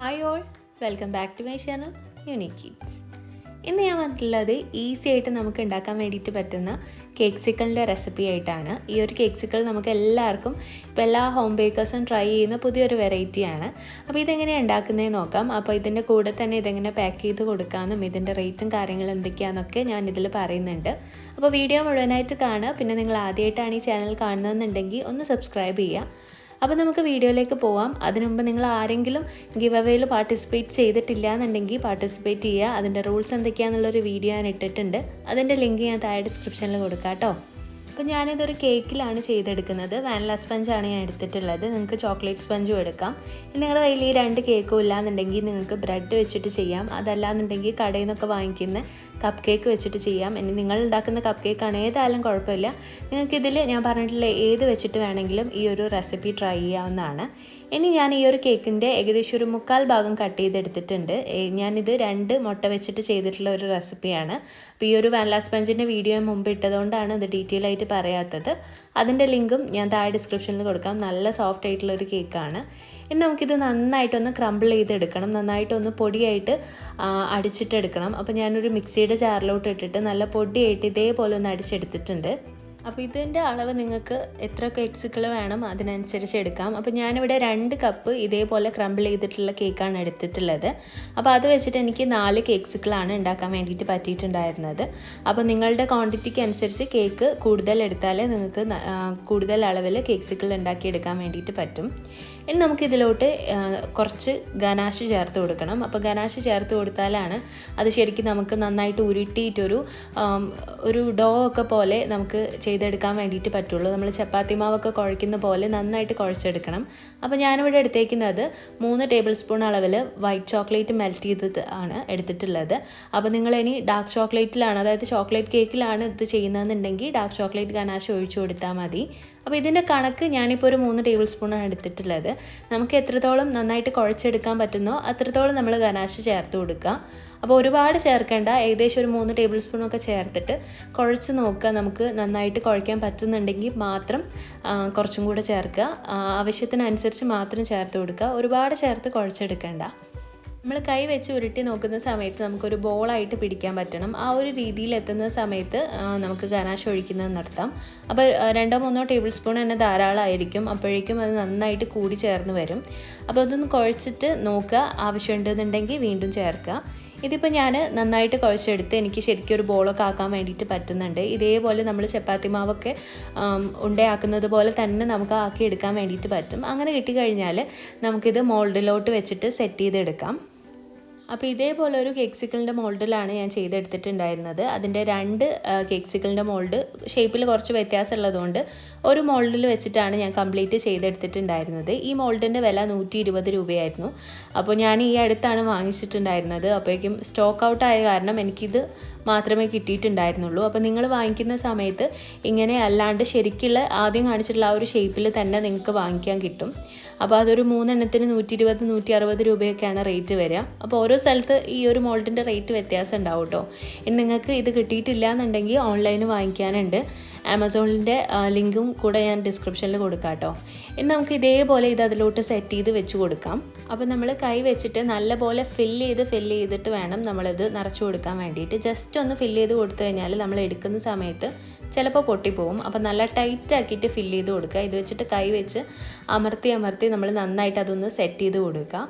Hi all, welcome back to my channel Unique Kids. ഇന്ന് ഞാൻ വന്നിട്ടുള്ളത് ഈസി ആയിട്ട് നമുക്ക് ഉണ്ടാക്കാൻ വേണ്ടിയിട്ട് പറ്റുന്ന കേക്ക്സിക്കിളിൻ്റെ റെസിപ്പി ആയിട്ടാണ്. ഈ ഒരു കേക്ക്സിക്കിൾ നമുക്ക് എല്ലാവർക്കും ഇപ്പോൾ എല്ലാ ഹോം ബേക്കേഴ്സും ട്രൈ ചെയ്യുന്ന പുതിയൊരു വെറൈറ്റിയാണ്. അപ്പോൾ ഇതെങ്ങനെയാണ് ഉണ്ടാക്കുന്നതെന്ന് നോക്കാം. അപ്പോൾ ഇതിൻ്റെ കൂടെ തന്നെ ഇതെങ്ങനെ പാക്ക് ചെയ്ത് കൊടുക്കാമെന്നും ഇതിൻ്റെ റേറ്റും കാര്യങ്ങളും എന്തൊക്കെയാണെന്നൊക്കെ ഞാൻ ഇതിൽ പറയുന്നുണ്ട്. അപ്പോൾ വീഡിയോ മുഴുവനായിട്ട് കാണുക. പിന്നെ നിങ്ങൾ ആദ്യമായിട്ടാണ് ഈ ചാനൽ കാണുന്നതെന്നുണ്ടെങ്കിൽ ഒന്ന് സബ്സ്ക്രൈബ് ചെയ്യുക. അപ്പോൾ നമുക്ക് വീഡിയോയിലേക്ക് പോവാം. അതിനു മുമ്പ് നിങ്ങൾ ആരെങ്കിലും ഗിവ് അവേയിൽ പാർട്ടിസിപ്പേറ്റ് ചെയ്തിട്ടില്ല എന്നുണ്ടെങ്കിൽ പാർട്ടിസിപ്പേറ്റ് ചെയ്യുക. അതിൻ്റെ റൂൾസ് എന്തൊക്കെയാണെന്നുള്ളൊരു വീഡിയോ ഞാൻ ഇട്ടിട്ടുണ്ട്. അതിൻ്റെ ലിങ്ക് ഞാൻ താഴെ ഡിസ്ക്രിപ്ഷനിൽ കൊടുക്കാം കേട്ടോ. അപ്പോൾ ഞാനിതൊരു കേക്കിലാണ് ചെയ്തെടുക്കുന്നത്. വാനില സ്പഞ്ചാണ് ഞാൻ എടുത്തിട്ടുള്ളത്. നിങ്ങൾക്ക് ചോക്ലേറ്റ് സ്പഞ്ചും എടുക്കാം. നിങ്ങളുടെ കയ്യിൽ ഈ രണ്ട് കേക്കും ഇല്ലാന്നുണ്ടെങ്കിൽ നിങ്ങൾക്ക് ബ്രെഡ് വെച്ചിട്ട് ചെയ്യാം. അതല്ലാന്നുണ്ടെങ്കിൽ കടയിൽ നിന്നൊക്കെ വാങ്ങിക്കുന്ന കപ്പ് കേക്ക് വെച്ചിട്ട് ചെയ്യാം. ഇനി നിങ്ങൾ ഉണ്ടാക്കുന്ന കപ്പ് കേക്കാണ് ഏതായാലും കുഴപ്പമില്ല. നിങ്ങൾക്കിതിൽ ഞാൻ പറഞ്ഞിട്ടുള്ള ഏത് വെച്ചിട്ട് വേണമെങ്കിലും ഈ ഒരു റെസിപ്പി ട്രൈ ചെയ്യാവുന്നതാണ്. ഇനി ഞാൻ ഈ ഒരു കേക്കിൻ്റെ ഏകദേശം ഒരു 1/4 ഭാഗം കട്ട് ചെയ്തെടുത്തിട്ടുണ്ട്. ഞാനിത് 2 മുട്ട വെച്ചിട്ട് ചെയ്തിട്ടുള്ള ഒരു റെസിപ്പിയാണ്. അപ്പോൾ ഈ ഒരു വാനില സ്പഞ്ചിൻ്റെ വീഡിയോ മുമ്പ് ഇട്ടതുകൊണ്ടാണ് അത് ഡീറ്റെയിൽ ആയിട്ട് പറയാത്തത്. അതിൻ്റെ ലിങ്കും ഞാൻ താഴെ ഡിസ്ക്രിപ്ഷനിൽ കൊടുക്കാം. നല്ല സോഫ്റ്റ് ആയിട്ടുള്ളൊരു കേക്കാണ്. ഇനി നമുക്കിത് നന്നായിട്ടൊന്ന് ക്രംബിൾ ചെയ്തെടുക്കണം. നന്നായിട്ടൊന്ന് പൊടിയായിട്ട് അടിച്ചിട്ടെടുക്കണം. അപ്പോൾ ഞാനൊരു മിക്സിയുടെ ജാറിലോട്ട് ഇട്ടിട്ട് നല്ല പൊടിയായിട്ട് ഇതേപോലെ ഒന്ന് അടിച്ചെടുത്തിട്ടുണ്ട്. അപ്പോൾ ഇതിൻ്റെ അളവ് നിങ്ങൾക്ക് എത്ര കേക്ക്സിക്കിൾ വേണം അതിനനുസരിച്ച് എടുക്കാം. അപ്പോൾ ഞാനിവിടെ 2 കപ്പ് ഇതേപോലെ ക്രംബിൾ ചെയ്തിട്ടുള്ള കേക്കാണ് എടുത്തിട്ടുള്ളത്. അപ്പോൾ അത് വെച്ചിട്ട് എനിക്ക് 4 കേക്ക്സിക്കിളാണ് ഉണ്ടാക്കാൻ വേണ്ടിയിട്ട് പറ്റിയിട്ടുണ്ടായിരുന്നത്. അപ്പോൾ നിങ്ങളുടെ ക്വാണ്ടിറ്റിക്ക് അനുസരിച്ച് കേക്ക് കൂടുതൽ എടുത്താലേ നിങ്ങൾക്ക് കൂടുതൽ അളവിൽ കേക്ക്സിക്കിൾ ഉണ്ടാക്കിയെടുക്കാൻ വേണ്ടിയിട്ട് പറ്റും. ഇനി നമുക്കിതിലോട്ട് കുറച്ച് ഗനാഷ് ചേർത്ത് കൊടുക്കണം. അപ്പോൾ ഗനാഷ് ചേർത്ത് കൊടുത്താലാണ് അത് ശരിക്കും നമുക്ക് നന്നായിട്ട് ഉരുട്ടിയിട്ടൊരു ഡോ ഒക്കെ പോലെ നമുക്ക് ചെയ്തെടുക്കാൻ വേണ്ടിയിട്ട് പറ്റുള്ളൂ. നമ്മൾ ചപ്പാത്തി മാവൊക്കെ കുഴയ്ക്കുന്ന പോലെ നന്നായിട്ട് കുഴച്ചെടുക്കണം. അപ്പോൾ ഞാനിവിടെ എടുത്തേക്കുന്നത് 3 ടേബിൾ സ്പൂൺ അളവിൽ വൈറ്റ് ചോക്ലേറ്റ് മെൽറ്റ് ചെയ്തത് ആണ് എടുത്തിട്ടുള്ളത്. അപ്പോൾ നിങ്ങളിനി ഡാർക്ക് ചോക്ലേറ്റിലാണ്, അതായത് ചോക്ലേറ്റ് കേക്കിലാണ് ഇത് ചെയ്യുന്നതെന്നുണ്ടെങ്കിൽ ഡാർക്ക് ചോക്ലേറ്റ് ഗനാഷ് ഒഴിച്ചു കൊടുത്താൽ മതി. അപ്പോൾ ഇതിൻ്റെ കണക്ക് ഞാനിപ്പോൾ ഒരു 3 ടേബിൾ സ്പൂണാണ് എടുത്തിട്ടുള്ളത്. നമുക്ക് എത്രത്തോളം നന്നായിട്ട് കുഴച്ചെടുക്കാൻ പറ്റുന്നോ അത്രത്തോളം നമ്മൾ ഗനാഷ് ചേർത്ത് കൊടുക്കുക. അപ്പോൾ ഒരുപാട് ചേർക്കേണ്ട, ഏകദേശം ഒരു 3 ടേബിൾ സ്പൂണൊക്കെ ചേർത്തിട്ട് കുഴച്ച് നോക്കുക. നമുക്ക് നന്നായിട്ട് കുഴയ്ക്കാൻ പറ്റുന്നുണ്ടെങ്കിൽ മാത്രം കുറച്ചും കൂടെ ചേർക്കുക. ആവശ്യത്തിനനുസരിച്ച് മാത്രം ചേർത്ത് കൊടുക്കുക. ഒരുപാട് ചേർത്ത് കുഴച്ചെടുക്കേണ്ട. നമ്മൾ കൈ വെച്ച് ഉരുട്ടി നോക്കുന്ന സമയത്ത് നമുക്കൊരു ബോളായിട്ട് പിടിക്കാൻ പറ്റണം. ആ ഒരു രീതിയിൽ എത്തുന്ന സമയത്ത് നമുക്ക് ഗനാഷ് ഒഴിക്കുന്നത് നടത്താം. അപ്പോൾ 2-3 ടേബിൾ സ്പൂൺ തന്നെ ധാരാളമായിരിക്കും. അപ്പോഴേക്കും അത് നന്നായിട്ട് കൂടി ചേർന്ന് വരും. അപ്പോൾ അതൊന്ന് കുഴച്ചിട്ട് നോക്കുക. ആവശ്യമുണ്ടെന്നുണ്ടെങ്കിൽ വീണ്ടും ചേർക്കുക. ഇതിപ്പോൾ ഞാൻ നന്നായിട്ട് കുഴച്ചെടുത്ത് എനിക്ക് ശരിക്കും ഒരു ബോളൊക്കെ ആക്കാൻ വേണ്ടിയിട്ട് പറ്റുന്നുണ്ട്. ഇതേപോലെ നമ്മൾ ചപ്പാത്തി മാവൊക്കെ ഉണ്ടയാക്കുന്നത് പോലെ തന്നെ നമുക്ക് ആക്കിയെടുക്കാൻ വേണ്ടിയിട്ട് പറ്റും. അങ്ങനെ കിട്ടിക്കഴിഞ്ഞാൽ നമുക്കിത് മോൾഡിലോട്ട് വെച്ചിട്ട് സെറ്റ് ചെയ്തെടുക്കാം. അപ്പോൾ ഇതേപോലെ ഒരു കേക്ക്സിക്കിളിൻ്റെ മോൾഡിലാണ് ഞാൻ ചെയ്തെടുത്തിട്ടുണ്ടായിരുന്നത്. അതിൻ്റെ 2 കേക്ക്സിക്കിളിൻ്റെ മോൾഡ് ഷേപ്പിൽ കുറച്ച് വ്യത്യാസമുള്ളതുകൊണ്ട് ഒരു മോൾഡിൽ വെച്ചിട്ടാണ് ഞാൻ കംപ്ലീറ്റ് ചെയ്തെടുത്തിട്ടുണ്ടായിരുന്നത്. ഈ മോൾഡിൻ്റെ വില 120 രൂപയായിരുന്നു. അപ്പോൾ ഞാൻ ഈ അടുത്താണ് വാങ്ങിച്ചിട്ടുണ്ടായിരുന്നത്. അപ്പോഴേക്കും സ്റ്റോക്ക് ഔട്ട് ആയ കാരണം എനിക്കിത് മാത്രമേ കിട്ടിയിട്ടുണ്ടായിരുന്നുള്ളൂ. അപ്പോൾ നിങ്ങൾ വാങ്ങിക്കുന്ന സമയത്ത് ഇങ്ങനെ അല്ലാണ്ട് ശരിക്കുള്ള ആദ്യം കാണിച്ചിട്ടുള്ള ആ ഒരു ഷേപ്പിൽ തന്നെ നിങ്ങൾക്ക് വാങ്ങിക്കാൻ കിട്ടും. അപ്പോൾ അതൊരു 3 എണ്ണത്തിന് 120-160 രൂപയൊക്കെയാണ് റേറ്റ് വരിക. അപ്പോൾ ഓരോ സ്ഥലത്ത് ഈ ഒരു മോൾഡിൻ്റെ റേറ്റ് വ്യത്യാസം ഉണ്ടാവും കേട്ടോ. ഇനി നിങ്ങൾക്ക് ഇത് കിട്ടിയിട്ടില്ല എന്നുണ്ടെങ്കിൽ ഓൺലൈനിൽ വാങ്ങിക്കാനുണ്ട്. ആമസോണിൻ്റെ ലിങ്കും കൂടെ ഞാൻ ഡിസ്ക്രിപ്ഷനിൽ കൊടുക്കാം കേട്ടോ. ഇനി നമുക്ക് ഇതേപോലെ ഇത് അതിലോട്ട് സെറ്റ് ചെയ്ത് വെച്ച് കൊടുക്കാം. അപ്പോൾ നമ്മൾ കൈ വെച്ചിട്ട് നല്ലപോലെ ഫില്ല് ചെയ്തിട്ട് വേണം നമ്മളിത് നിറച്ച് കൊടുക്കാൻ വേണ്ടിയിട്ട്. ജസ്റ്റ് ഒന്ന് ഫില്ല് ചെയ്ത് കൊടുത്തു കഴിഞ്ഞാൽ നമ്മൾ എടുക്കുന്ന സമയത്ത് ചിലപ്പോൾ പൊട്ടിപ്പോവും. അപ്പോൾ നല്ല ടൈറ്റ് ആക്കിയിട്ട് ഫില്ല് ചെയ്ത് കൊടുക്കുക. ഇത് വെച്ചിട്ട് കൈ വെച്ച് അമർത്തി നമ്മൾ നന്നായിട്ട് അതൊന്ന് സെറ്റ് ചെയ്ത് കൊടുക്കുക.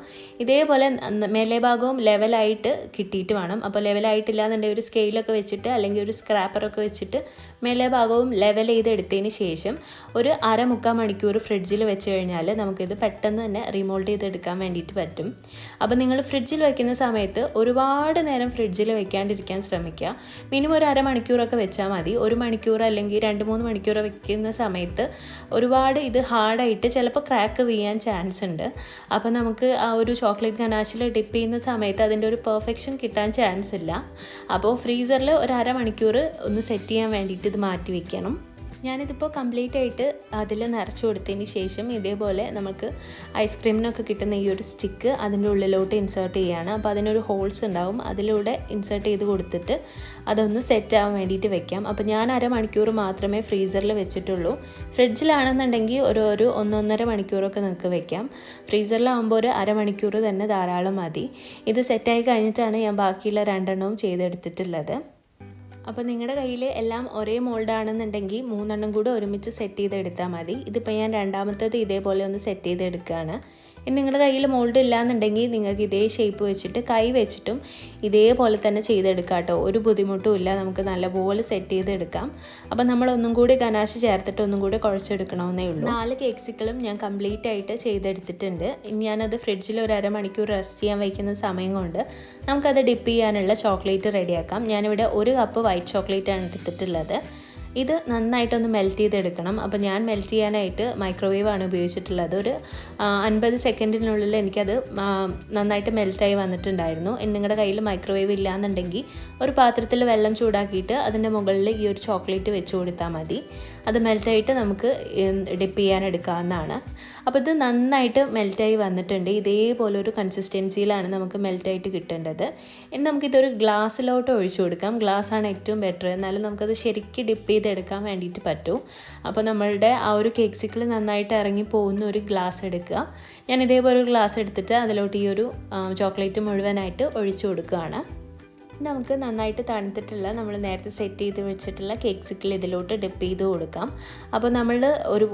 ഇതേപോലെ മേലെ ഭാഗവും ലെവലായിട്ട് കിട്ടിയിട്ട് വേണം. അപ്പോൾ ലെവലായിട്ടില്ല എന്നുണ്ടെങ്കിൽ ഒരു സ്കെയിലൊക്കെ വെച്ചിട്ട് അല്ലെങ്കിൽ ഒരു സ്ക്രാപ്പറൊക്കെ വെച്ചിട്ട് മേലെ ഭാഗവും ലെവൽ ചെയ്തെടുത്തതിന് ശേഷം ഒരു 1/2-3 മണിക്കൂർ ഫ്രിഡ്ജിൽ വെച്ച് കഴിഞ്ഞാൽ നമുക്കിത് പെട്ടെന്ന് തന്നെ റീമോൾഡ് ചെയ്തെടുക്കാൻ വേണ്ടിയിട്ട് പറ്റും. അപ്പോൾ നിങ്ങൾ ഫ്രിഡ്ജിൽ വെക്കുന്ന സമയത്ത് ഒരുപാട് നേരം ഫ്രിഡ്ജിൽ വെക്കാണ്ടിരിക്കാൻ ശ്രമിക്കുക. മിനിമം ഒരു 1/2 മണിക്കൂറൊക്കെ വെച്ചാൽ മതി. 1 മണിക്കൂർ അല്ലെങ്കിൽ 2-3 മണിക്കൂർ വെക്കുന്ന സമയത്ത് ഒരുപാട് ഇത് ഹാർഡായിട്ട് ചിലപ്പോൾ ക്രാക്ക് വീഴാൻ ചാൻസ് ഉണ്ട്. അപ്പോൾ നമുക്ക് ആ ഒരു ചോക്ലേറ്റ് ഗനാഷിൽ ഡിപ്പ് ചെയ്യുന്ന സമയത്ത് അതിൻ്റെ ഒരു പെർഫെക്ഷൻ കിട്ടാൻ ചാൻസ് ഇല്ല. അപ്പോൾ ഫ്രീസറിൽ ഒരു 1/2 മണിക്കൂർ ഒന്ന് സെറ്റ് ചെയ്യാൻ വേണ്ടിയിട്ട് ഇത് മാറ്റി വയ്ക്കണം. ഞാനിതിപ്പോൾ കംപ്ലീറ്റ് ആയിട്ട് അതിൽ നിറച്ച് കൊടുത്തതിന് ശേഷം ഇതേപോലെ നമുക്ക് ഐസ്ക്രീമിനൊക്കെ കിട്ടുന്ന ഈ ഒരു സ്റ്റിക്ക് അതിൻ്റെ ഉള്ളിലോട്ട് ഇൻസേർട്ട് ചെയ്യുകയാണ്. അപ്പോൾ അതിനൊരു ഹോൾസ് ഉണ്ടാവും, അതിലൂടെ ഇൻസേർട്ട് ചെയ്ത് കൊടുത്തിട്ട് അതൊന്ന് സെറ്റ് ആവാൻ വേണ്ടിയിട്ട് വെക്കാം. അപ്പോൾ ഞാൻ അരമണിക്കൂർ മാത്രമേ ഫ്രീസറിൽ വെച്ചിട്ടുള്ളൂ. ഫ്രിഡ്ജിലാണെന്നുണ്ടെങ്കിൽ ഒരു 1-1.5 മണിക്കൂറൊക്കെ നിങ്ങൾക്ക് വെക്കാം. ഫ്രീസറിലാകുമ്പോൾ ഒരു അരമണിക്കൂർ തന്നെ ധാരാളം മതി. ഇത് സെറ്റായി കഴിഞ്ഞിട്ടാണ് ഞാൻ ബാക്കിയുള്ള 2 എണ്ണവും ചെയ്തെടുത്തിട്ടുള്ളത്. അപ്പോൾ നിങ്ങളുടെ കയ്യിൽ എല്ലാം ഒരേ മോൾഡാണെന്നുണ്ടെങ്കിൽ 3 എണ്ണം കൂടെ ഒരുമിച്ച് സെറ്റ് ചെയ്തെടുത്താൽ മതി. ഇതിപ്പോൾ ഞാൻ രണ്ടാമത്തേത് ഇതേപോലെ ഒന്ന് സെറ്റ് ചെയ്തെടുക്കുകയാണ്. ഇനി നിങ്ങളുടെ കയ്യിൽ മോൾഡ് ഇല്ലയെന്നുണ്ടെങ്കിൽ നിങ്ങൾക്ക് ഇതേ ഷേപ്പ് വെച്ചിട്ട് കൈ വെച്ചിട്ടും ഇതേപോലെ തന്നെ ചെയ്തെടുക്കാം കേട്ടോ. ഒരു ബുദ്ധിമുട്ടും ഇല്ല, നമുക്ക് നല്ലപോലെ സെറ്റ് ചെയ്തെടുക്കാം. അപ്പം നമ്മൾ ഒന്നും കൂടി ഗനാശ് ചേർത്തിട്ട് ഒന്നും കൂടി കുഴച്ചെടുക്കണമെന്നേ ഉള്ളൂ. 4 കേക്ക്സിക്കിളും ഞാൻ കംപ്ലീറ്റ് ആയിട്ട് ചെയ്തെടുത്തിട്ടുണ്ട്. ഇനി ഞാനത് ഫ്രിഡ്ജിൽ ഒരു അരമണിക്കൂർ റെസ്റ്റ് ചെയ്യാൻ വയ്ക്കുന്ന സമയം കൊണ്ട് നമുക്കത് ഡിപ്പ് ചെയ്യാനുള്ള ചോക്ലേറ്റ് റെഡിയാക്കാം. ഞാനിവിടെ 1 കപ്പ് വൈറ്റ് ചോക്ലേറ്റാണ് എടുത്തിട്ടുള്ളത്. ഇത് നന്നായിട്ടൊന്ന് മെൽറ്റ് ചെയ്തെടുക്കണം. അപ്പോൾ ഞാൻ മെൽറ്റ് ചെയ്യാനായിട്ട് മൈക്രോവേവാണ് ഉപയോഗിച്ചിട്ടുള്ളത്. ഒരു 50 സെക്കൻഡിനുള്ളിൽ എനിക്കത് നന്നായിട്ട് മെൽറ്റായി വന്നിട്ടുണ്ടായിരുന്നു. നിങ്ങളുടെ കയ്യിൽ മൈക്രോവേവ് ഇല്ലയെന്നുണ്ടെങ്കിൽ ഒരു പാത്രത്തിൽ വെള്ളം ചൂടാക്കിയിട്ട് അതിൻ്റെ മുകളിൽ ഈ ഒരു ചോക്ലേറ്റ് വെച്ച് കൊടുത്താൽ മതി. അത് മെൽറ്റായിട്ട് നമുക്ക് ഡിപ്പ് ചെയ്യാൻ എടുക്കാവുന്നതാണ്. അപ്പോൾ ഇത് നന്നായിട്ട് മെൽറ്റായി വന്നിട്ടുണ്ട്. ഇതേപോലെ ഒരു കൺസിസ്റ്റൻസിയിലാണ് നമുക്ക് മെൽറ്റായിട്ട് കിട്ടേണ്ടത്. ഇനി നമുക്കിതൊരു ഗ്ലാസ്സിലോട്ട് ഒഴിച്ചു കൊടുക്കാം. ഗ്ലാസ്സാണ് ഏറ്റവും ബെറ്റർ, എന്നാലും നമുക്കത് ശരിക്കും ഡിപ്പ് ചെയ്തെടുക്കാൻ വേണ്ടിയിട്ട് പറ്റും. അപ്പോൾ നമ്മളുടെ ആ ഒരു കേക്ക്സിക്കിൾ നന്നായിട്ട് ഇറങ്ങി പോകുന്ന ഒരു ഗ്ലാസ് എടുക്കുക. ഞാൻ ഇതേപോലെ ഒരു ഗ്ലാസ് എടുത്തിട്ട് അതിലോട്ട് ഈ ഒരു ചോക്ലേറ്റ് മുഴുവനായിട്ട് ഒഴിച്ചു കൊടുക്കുകയാണ്. നമുക്ക് നന്നായിട്ട് തണുത്തിട്ടുള്ള നമ്മൾ നേരത്തെ സെറ്റ് ചെയ്ത് വെച്ചിട്ടുള്ള കേക്ക്സിക്കിൾ ഇതിലോട്ട് ഡിപ്പ് ചെയ്ത് കൊടുക്കാം. അപ്പോൾ നമ്മൾ ഒരു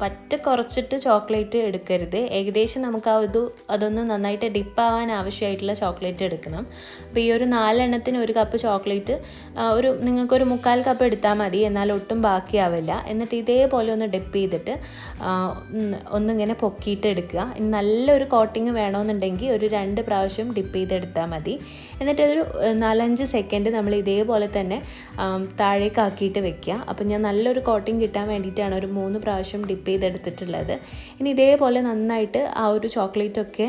പറ്റ കുറച്ചിട്ട് ചോക്ലേറ്റ് എടുക്കരുത്. ഏകദേശം നമുക്ക് അതൊന്ന് നന്നായിട്ട് ഡിപ്പാവാൻ ആവശ്യമായിട്ടുള്ള ചോക്ലേറ്റ് എടുക്കണം. അപ്പോൾ ഈ ഒരു 4 എണ്ണത്തിന് 1 കപ്പ് ചോക്ലേറ്റ് നിങ്ങൾക്കൊരു 3/4 കപ്പ് എടുത്താൽ മതി, എന്നാൽ ഒട്ടും ബാക്കിയാവില്ല. എന്നിട്ട് ഇതേപോലെ ഒന്ന് ഡിപ്പ് ചെയ്തിട്ട് ഒന്നിങ്ങനെ പൊക്കിയിട്ട് എടുക്കുക. നല്ലൊരു കോട്ടിങ് വേണമെന്നുണ്ടെങ്കിൽ ഒരു 2 പ്രാവശ്യം ഡിപ്പ് ചെയ്തെടുത്താൽ മതി. എന്നിട്ടതൊരു 4-5 സെക്കൻഡ് നമ്മൾ ഇതേപോലെ തന്നെ താഴേക്കാക്കിയിട്ട് വെക്കുക. അപ്പോൾ ഞാൻ നല്ലൊരു കോട്ടിങ് കിട്ടാൻ വേണ്ടിയിട്ടാണ് ഒരു 3 പ്രാവശ്യം ഡിപ്പ് ചെയ്തെടുത്തിട്ടുള്ളത്. ഇനി ഇതേപോലെ നന്നായിട്ട് ആ ഒരു ചോക്ലേറ്റൊക്കെ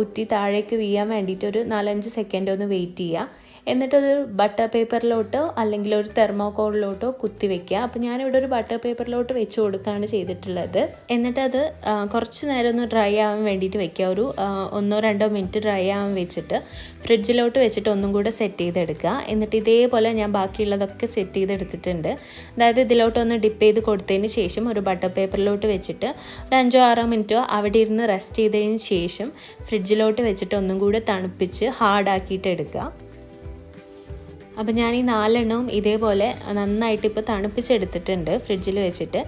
ഉറ്റി താഴേക്ക് വീഴാൻ വേണ്ടിയിട്ട് ഒരു 4-5 സെക്കൻഡ് ഒന്ന് വെയിറ്റ് ചെയ്യുക. എന്നിട്ടത് ബട്ടർ പേപ്പറിലോട്ടോ അല്ലെങ്കിൽ ഒരു തെർമോക്കോളിലോട്ടോ കുത്തി വെക്കുക. അപ്പോൾ ഞാനിവിടെ ഒരു ബട്ടർ പേപ്പറിലോട്ട് വെച്ച് കൊടുക്കുകയാണ് ചെയ്തിട്ടുള്ളത്. എന്നിട്ടത് കുറച്ച് നേരം ഒന്ന് ഡ്രൈ ആവാൻ വേണ്ടിയിട്ട് വെക്കുക. ഒരു 1-2 മിനിറ്റ് ഡ്രൈ ആവാൻ വെച്ചിട്ട് ഫ്രിഡ്ജിലോട്ട് വെച്ചിട്ട് ഒന്നും കൂടെ സെറ്റ് ചെയ്തെടുക്കുക. എന്നിട്ട് ഇതേപോലെ ഞാൻ ബാക്കിയുള്ളതൊക്കെ സെറ്റ് ചെയ്തെടുത്തിട്ടുണ്ട്. അതായത് ഇതിലോട്ടൊന്ന് ഡിപ്പ് ചെയ്ത് കൊടുത്തതിന് ശേഷം ഒരു ബട്ടർ പേപ്പറിലോട്ട് വെച്ചിട്ട് ഒരു 5-6 മിനിറ്റോ അവിടെ ഇരുന്ന് റെസ്റ്റ് ചെയ്തതിന് ശേഷം ഫ്രിഡ്ജിലോട്ട് വെച്ചിട്ട് ഒന്നും കൂടെ തണുപ്പിച്ച് ഹാർഡാക്കിയിട്ട് എടുക്കുക. അപ്പോൾ ഞാൻ ഈ 4 എണ്ണവും ഇതേപോലെ നന്നായിട്ട് ഇപ്പോൾ തണുപ്പിച്ചെടുത്തിട്ടുണ്ട് ഫ്രിഡ്ജിൽ വെച്ചിട്ട്.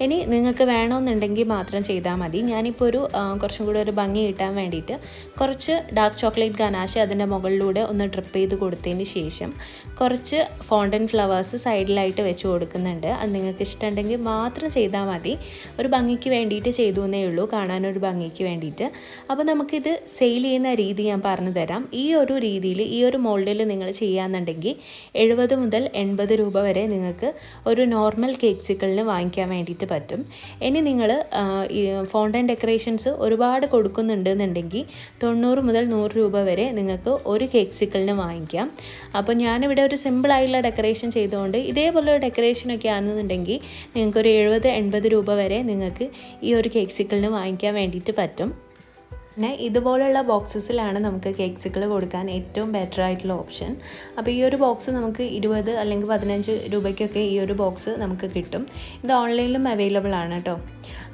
ഇനി നിങ്ങൾക്ക് വേണമെന്നുണ്ടെങ്കിൽ മാത്രം ചെയ്താൽ മതി. ഞാനിപ്പോൾ കുറച്ചും കൂടി ഒരു ഭംഗി കിട്ടാൻ വേണ്ടിയിട്ട് കുറച്ച് ഡാർക്ക് ചോക്ലേറ്റ് ഗനാശ് അതിൻ്റെ മുകളിലൂടെ ഒന്ന് ഡ്രിപ്പ് ചെയ്ത് കൊടുത്തതിന് ശേഷം കുറച്ച് ഫോണ്ടൻ ഫ്ലവേഴ്സ് സൈഡിലായിട്ട് വെച്ച് കൊടുക്കുന്നുണ്ട്. അത് നിങ്ങൾക്ക് ഇഷ്ടമുണ്ടെങ്കിൽ മാത്രം ചെയ്താൽ മതി. ഒരു ഭംഗിക്ക് വേണ്ടിയിട്ട് ചെയ്തു എന്നേ ഉള്ളൂ, കാണാനൊരു ഭംഗിക്ക് വേണ്ടിയിട്ട്. അപ്പോൾ നമുക്കിത് സെയിൽ ചെയ്യുന്ന രീതി ഞാൻ പറഞ്ഞു തരാം. ഈ ഒരു രീതിയിൽ ഈ ഒരു മോൾഡിൽ നിങ്ങൾ ചെയ്യാന്നുണ്ടെങ്കിൽ 70 മുതൽ 80 രൂപ വരെ നിങ്ങൾക്ക് ഒരു നോർമൽ കേക്ക്സിക്കിളിന് വാങ്ങിക്കാൻ വേണ്ടിയിട്ട് പറ്റും. ഇനി നിങ്ങൾ ഈ ഫോണ്ടൻ ഡെക്കറേഷൻസ് ഒരുപാട് കൊടുക്കുന്നുണ്ടെന്നുണ്ടെങ്കിൽ 90 മുതൽ 100 രൂപ വരെ നിങ്ങൾക്ക് ഒരു കേക്ക്സിക്കിളിന് വാങ്ങിക്കാം. അപ്പോൾ ഞാനിവിടെ ഒരു സിമ്പിളായിട്ടുള്ള ഡെക്കറേഷൻ ചെയ്തുകൊണ്ട് ഇതേപോലെ ഡെക്കറേഷനൊക്കെ ആണെന്നുണ്ടെങ്കിൽ നിങ്ങൾക്കൊരു 70-80 രൂപ വരെ നിങ്ങൾക്ക് ഈ ഒരു കേക്ക്സിക്കിളിന് വാങ്ങിക്കാൻ വേണ്ടിയിട്ട് പറ്റും. പിന്നെ ഇതുപോലുള്ള ബോക്സസിലാണ് നമുക്ക് കേക്ക്സിക്കിൾ കൊടുക്കാൻ ഏറ്റവും ബെറ്റർ ആയിട്ടുള്ള ഓപ്ഷൻ. അപ്പോൾ ഈ ഒരു ബോക്സ് നമുക്ക് 20 അല്ലെങ്കിൽ 15 രൂപയ്ക്കൊക്കെ ഈ ഒരു ബോക്സ് നമുക്ക് കിട്ടും. ഇത് ഓൺലൈനിലും അവൈലബിൾ ആണ് കേട്ടോ.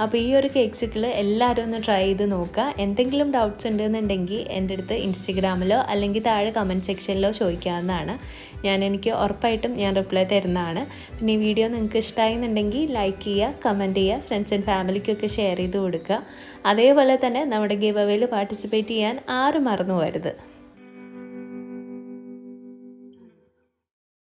അപ്പോൾ ഈ ഒരു കേക്ക്സിക്കിൾ എല്ലാവരും ഒന്ന് ട്രൈ ചെയ്ത് നോക്കുക. എന്തെങ്കിലും ഡൗട്ട്സ് ഉണ്ടെന്നുണ്ടെങ്കിൽ എൻ്റെ അടുത്ത് ഇൻസ്റ്റഗ്രാമിലോ അല്ലെങ്കിൽ താഴെ കമൻറ്റ് സെക്ഷനിലോ ചോദിക്കാവുന്നതാണ്. എനിക്ക് ഉറപ്പായിട്ടും ഞാൻ റിപ്ലൈ തരുന്നതാണ്. പിന്നെ ഈ വീഡിയോ നിങ്ങൾക്ക് ഇഷ്ടമായെന്നുണ്ടെങ്കിൽ ലൈക്ക് ചെയ്യുക, കമൻറ്റ് ചെയ്യുക, ഫ്രണ്ട്സ് ആൻഡ് ഫാമിലിക്കൊക്കെ ഷെയർ ചെയ്ത് കൊടുക്കുക. അതേപോലെ തന്നെ നമ്മുടെ ഗിവ് അവേയിൽ പാർട്ടിസിപ്പേറ്റ് ചെയ്യാൻ ആരും മറന്നു പോകരുത്.